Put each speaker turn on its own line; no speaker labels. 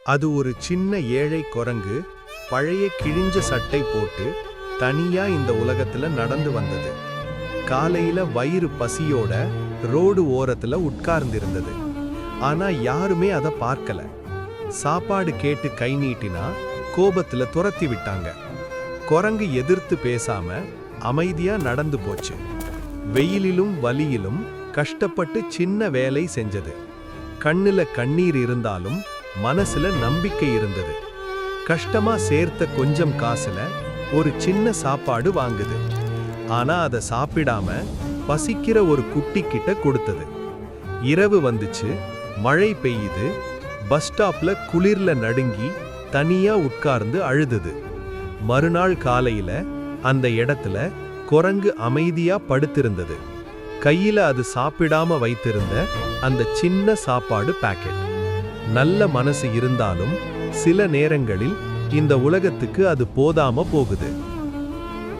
அது ஒரு சின்ன ஏழை குரங்கு பழைய கிழிஞ்ச சட்டை போட்டு தனியா இந்த உலகத்துல நடந்து வந்தது. காலையில வயிறு பசியோட ரோடு ஓரத்துல உட்கார்ந்திருந்தது. ஆனா யாருமே அத பார்க்கல. சாப்பாடு கேட்டு கை நீட்டினா கோபத்துல துரத்தி விட்டாங்க. குரங்கு எதிர்த்து பேசாம அமைதியா நடந்து போச்சு. வெயிலிலும் வலியிலும் கஷ்டப்பட்டு சின்ன வேலை செஞ்சது. கண்ணுல கண்ணீர் இருந்தாலும் மனசுல நம்பிக்கை இருந்தது. கஷ்டமா சேர்த்த கொஞ்சம் காசுல ஒரு சின்ன சாப்பாடு வாங்குது. ஆனா அதை சாப்பிடாம பசிக்கிற ஒரு குட்டி கிட்ட கொடுத்தது. இரவு வந்துச்சு, மழை பெய்யுது. பஸ் ஸ்டாப்ல குளிர்ல நடுங்கி தனியா உட்கார்ந்து அழுதுது. மறுநாள் காலையில அந்த இடத்துல குரங்கு அமைதியா படுத்திருந்தது. கையில அது சாப்பிடாம வைத்திருந்த அந்த சின்ன சாப்பாடு பாக்கெட். நல்ல மனசு இருந்தாலும் சில நேரங்களில் இந்த உலகத்துக்கு அது போதாம போகுது.